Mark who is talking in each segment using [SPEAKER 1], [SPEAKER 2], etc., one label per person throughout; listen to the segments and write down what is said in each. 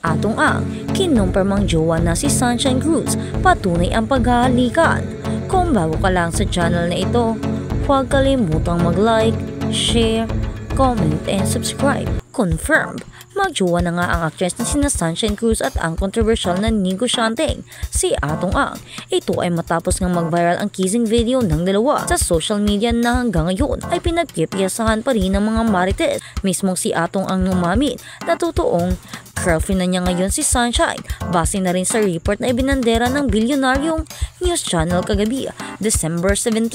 [SPEAKER 1] Atong Ang, kinumpirmang jowa na si Sunshine Cruz, patunay ang paghahalikan. Kung bago ka lang sa channel na ito, huwag kalimutang mag-like, share, comment, and subscribe. Confirmed, magjowa na nga ang actress na sina Sunshine Cruz at ang controversial na negosyanteng si Atong Ang. Ito ay matapos ngang mag-viral ang kissing video ng dalawa sa social media na hanggang ngayon ay pinagpipiyasahan pa rin ng mga marites. Mismong si Atong Ang umamin na totoong girlfriend na niya ngayon si Sunshine, base na rin sa report na ibinandera ng bilyonaryong news channel kagabi, December 17.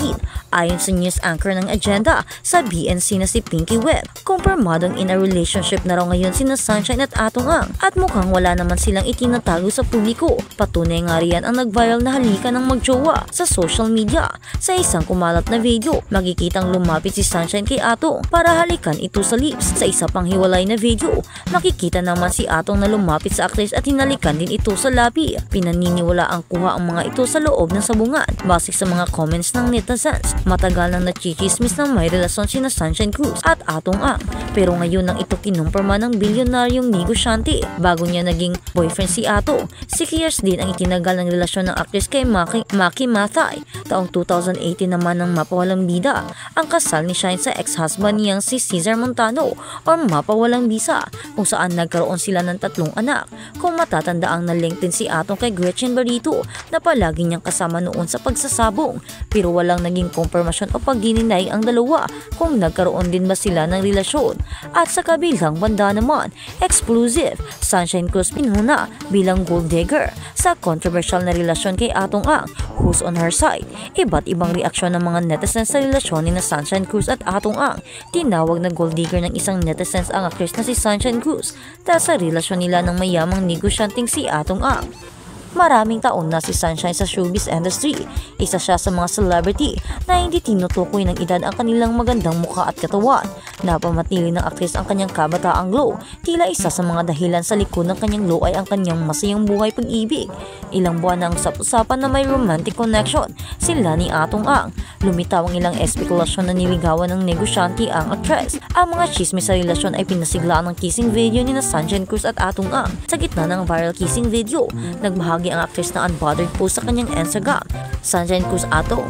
[SPEAKER 1] Ayon sa news anchor ng agenda sa BNC na si Pinky Webb, kumpirmadong in a relationship na raw ngayon sina Sunshine at Atong Ang at mukhang wala naman silang itinatago sa publiko. Patunay nga riyan ang nag-viral na halikan ng magjowa sa social media. Sa isang kumalat na video, makikitang lumapit si Sunshine kay Atong para halikan ito sa lips. Sa isa pang hiwalay na video, makikita naman si Atong na lumapit sa actress at hinalikan din ito sa labi. Pinaniniwala ang kuha ang mga ito sa loob ng sabungan. Base sa mga comments ng netizens, matagal nang nachichismis na may relasyon sina Sunshine Cruz at Atong Ang. Pero ngayon nang ito kinumpirma ng bilyonaryong negosyante. Bago niya naging boyfriend si Atong, 6 years din ang itinagal ng relasyon ng actress kay Maki Mathay. Taong 2018 naman ng mapawalang bida ang kasal ni Shine sa ex-husband niyang si Cesar Montano or mapawalang bisa, kung saan nagkaroon sila ng 3 anak. Kung matatanda ang nalink din si Atong kay Gretchen Barreto na palagi niyang kasama noon sa pagsasabong, pero walang naging konfirmasyon o paggininay ang dalawa kung nagkaroon din ba sila ng relasyon. At sa kabilang banda naman, exclusive, Sunshine Cruz pinuna bilang gold digger sa controversial na relasyon kay Atong Ang. Who's on her side? Iba't ibang reaksyon ng mga netizens sa relasyon ni na Sunshine Cruz at Atong Ang. Tinawag na gold digger ng isang netizens ang actress na si Sunshine Cruz dahil sa relasyon nila ng mayamang negosyanteng si Atong Ang. Maraming taon na si Sunshine sa showbiz industry. Isa siya sa mga celebrity na hindi tinutukoy ng edad ang kanilang magandang mukha at katawan. Napamatili ng actress ang kanyang kabataang glow. Tila isa sa mga dahilan sa likod ng kanyang glow ay ang kanyang masayang buhay pag-ibig. Ilang buwan na ang usap-usapan na may romantic connection sila ni Atong Ang. Lumitaw ang ilang espekulasyon na niligawan ng negosyante ang actress. Ang mga chismis sa relasyon ay pinasiglaan ng kissing video ni na Sunshine Cruz at Atong Ang. Sa gitna ng viral kissing video, nagbahagi ang actress na unbothered post sa kanyang Instagram, Sunshine Cruz Atong.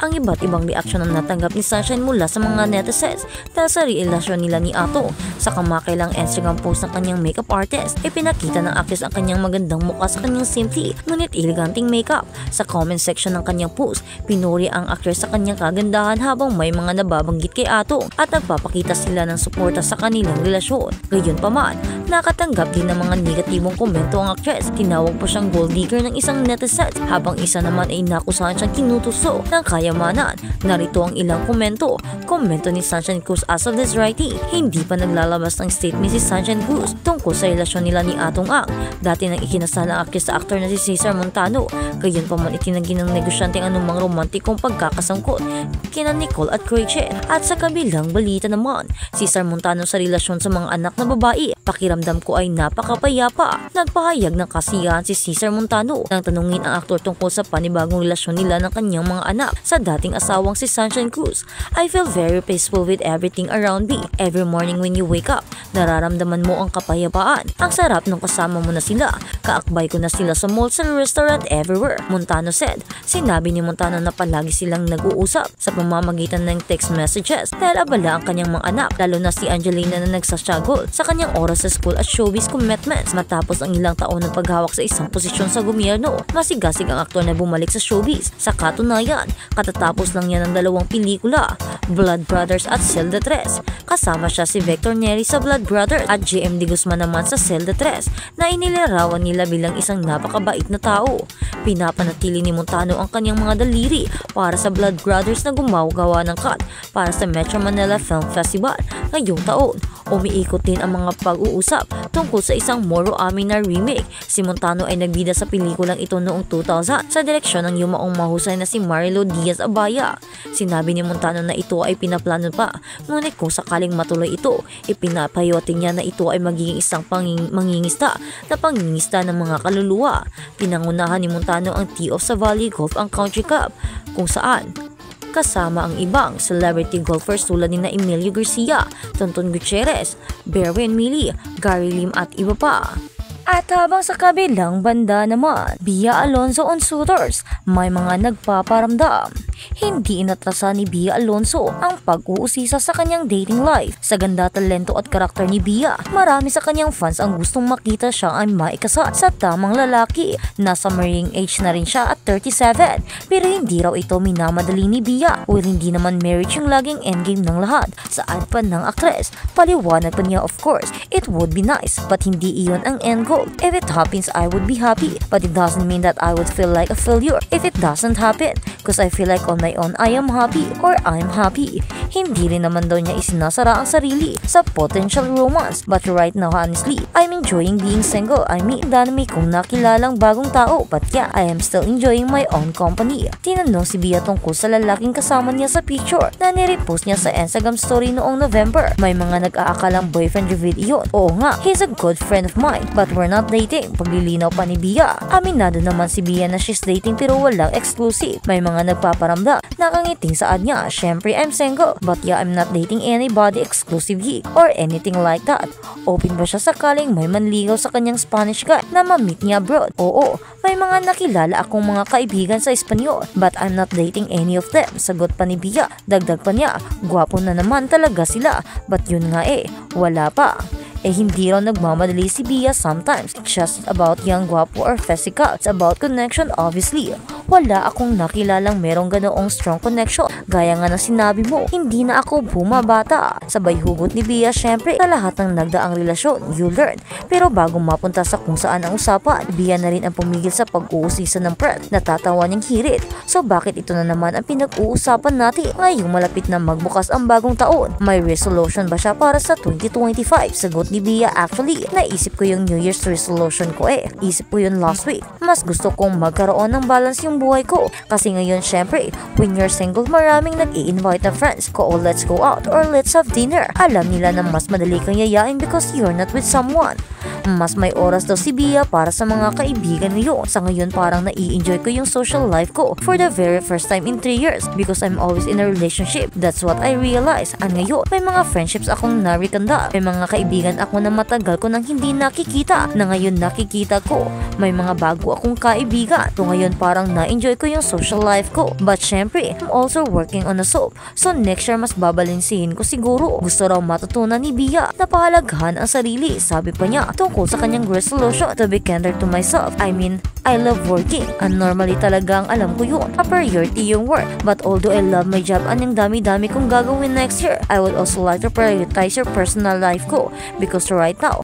[SPEAKER 1] Ang iba't ibang reaksyon ang natanggap ni Sunshine mula sa mga netizens dahil sa relasyon nila ni Atong. Sa kamakailang Instagram post ng kanyang makeup artist, ipinakita ng actress ang kanyang magandang mukha sa kanyang simple ngunit eleganting makeup. Sa comment section ng kanyang post, pinuri ang actress sa kanyang kagandahan habang may mga nababanggit kay Atong at nagpapakita sila ng suporta sa kanilang relasyon. Gayunpaman, nakatanggap din ng mga negatibong komento ang actress. Tinawag pa siyang gold digger ng isang netizens habang isa naman ay nakusahan siyang tinutuso ng kayamanan. Narito ang ilang komento. Komento ni Sunshine Cruz: as of this writing, hindi pa naglalabas ng statement si Sunshine Cruz tungkol sa relasyon nila ni Atong Ang. Dati nang ikinasal ang actress sa actor na si Cesar Montano. Gayunpaman itinanggi ng negosyante ang anumang romantikong pagkakasangkot kina Nicole at Gretchen. At sa kabilang balita naman, Cesar Montano sa relasyon sa mga anak na babae. Pakiramdam ko ay napakapayapa. Nagpahayag ng kasiyahan si Cesar Montano nang tanungin ang aktor tungkol sa panibagong relasyon nila ng kanyang mga anak sa dating asawang si Sunshine Cruz. I feel very peaceful with everything around me. Every morning when you wake up, nararamdaman mo ang kapayapaan. Ang sarap nung kasama mo na sila. Kaakbay ko na sila sa mall, sa restaurant, everywhere, Montano said. Sinabi ni Montano na palagi silang nag-uusap sa pamamagitan ng text messages dahil abala ang kanyang mga anak, lalo na si Angelina na nagsastruggle sa kanyang oras sa school at showbiz commitments. Matapos ang ilang taon ng paghawak sa isang posisyon sa gobyerno, masigasig ang aktor na bumalik sa showbiz. Sa katunayan, katatapos lang niya ng 2 pelikula, Blood Brothers at Celda 3. Kasama siya si Victor Neri sa Blood Brothers at JM De Guzman naman sa Celda 3 na inilarawan nila bilang isang napakabait na tao. Pinapanatili ni Montano ang kanyang mga daliri para sa Blood Brothers na gumagawa ng cut para sa Metro Manila Film Festival ngayong taon. Umiikot din ang mga pag-uusap tungkol sa isang Moro Amin na remake. Si Montano ay nagbida sa pelikulang ito noong 2000 sa direksyon ng yumaong mahusay na si Marilo Diaz-Abaya. Sinabi ni Montano na ito ay pinaplano pa, ngunit kung sakaling matuloy ito, ipinapayote niya na ito ay magiging isang mangingista ng mga kaluluwa. Pinangunahan ni Montano ang Tee of Savali Golf and Country Club, kung saan kasama ang ibang celebrity golfers tulad ni na Emilio Garcia, Tonton Gutierrez, Berwin Mili, Gary Lim at iba pa. At habang sa kabilang banda naman, Bia Alonzo on suitors, may mga nagpaparamdam. Hindi inatrasa ni Bia Alonzo ang pag-uusisa sa kanyang dating life. Sa ganda, talento at karakter ni Bia, marami sa kanyang fans ang gustong makita siya ay maikasal sa tamang lalaki. Nasa marrying age na rin siya at 37, pero hindi raw ito minamadali ni Bia. Well, hindi naman marriage yung laging endgame ng lahat. Sa ad pa ng aktres, paliwanag pa niya, of course, it would be nice, but hindi iyon ang end goal. If it happens, I would be happy, but it doesn't mean that I would feel like a failure if it doesn't happen, cause I feel like on my own I am happy or I'm happy. Hindi rin naman daw niya isinasara ang sarili sa potential romance, but right now honestly, I'm enjoying being single. I mean, dami kong nakilalang bagong tao, but yeah, I am still enjoying my own company. Tinanong si Bia tungkol sa lalaking kasama niya sa picture na nirepost niya sa Instagram story noong November. May mga nag-aakalang boyfriend reveal iyon. Oo nga, he's a good friend of mine, but we're not dating. Paglilinaw pa ni Bia. Aminado naman si Bia na she's dating pero walang exclusive. May mga nagpaparamdam, nakangiting saad niya, syempre I'm single, but yeah, I'm not dating anybody exclusively or anything like that. Open ba siya sakaling may manligaw sa kanyang Spanish guy na ma-meet niya abroad? Oo, may mga nakilala akong mga kaibigan sa Espanyol, but I'm not dating any of them. Sagot pa ni Bia. Dagdag pa niya, gwapo na naman talaga sila, but yun nga wala pa. Hindi raw nagmamadali si Bia sometimes. It's just about young, gwapo or physical. It's about connection, obviously. Wala akong nakilalang merong ganoong strong connection. Gaya nga na sinabi mo, hindi na ako bumabata. Sabay hugot ni Bia, syempre, sa lahat ng nagdaang relasyon, you learn. Pero bago mapunta sa kung saan ang usapan, Bia na rin ang pumigil sa pag-uusisa ng press. Natatawa niyang hirit. So bakit ito na naman ang pinag-uusapan natin? Ngayong malapit na magbukas ang bagong taon, may resolution ba siya para sa 2025? Sagot ni Bia, actually, naisip ko yung New Year's resolution ko Isip ko yun last week. Mas gusto kong magkaroon ng balance yung buhay ko. Kasi ngayon, syempre, when you're single, maraming nag-i-invite na friends ko, let's go out or let's have dinner. Alam nila na mas madali kang yayain because you're not with someone. Mas may oras daw si Bia para sa mga kaibigan niyo. Sa ngayon, parang nai-enjoy ko yung social life ko for the very first time in 3 years because I'm always in a relationship. That's what I realized. Ngayon, may mga friendships akong narikanda. May mga kaibigan ako na matagal ko nang hindi nakikita na ngayon nakikita ko. May mga bago akong kaibigan. So ngayon parang na-enjoy ko yung social life ko. But syempre, I'm also working on a soap. So next year mas babalansihin ko siguro. Gusto raw matutunan ni Bia na pahalagahan ang sarili. Sabi pa niya tungkol sa kanyang resolution to be kinder to myself. I mean, I love working. And normally talagang alam ko yun. A priority yung work. But although I love my job and yung dami-dami kong gagawin next year, I would also like to prioritize your personal life ko. Because right now,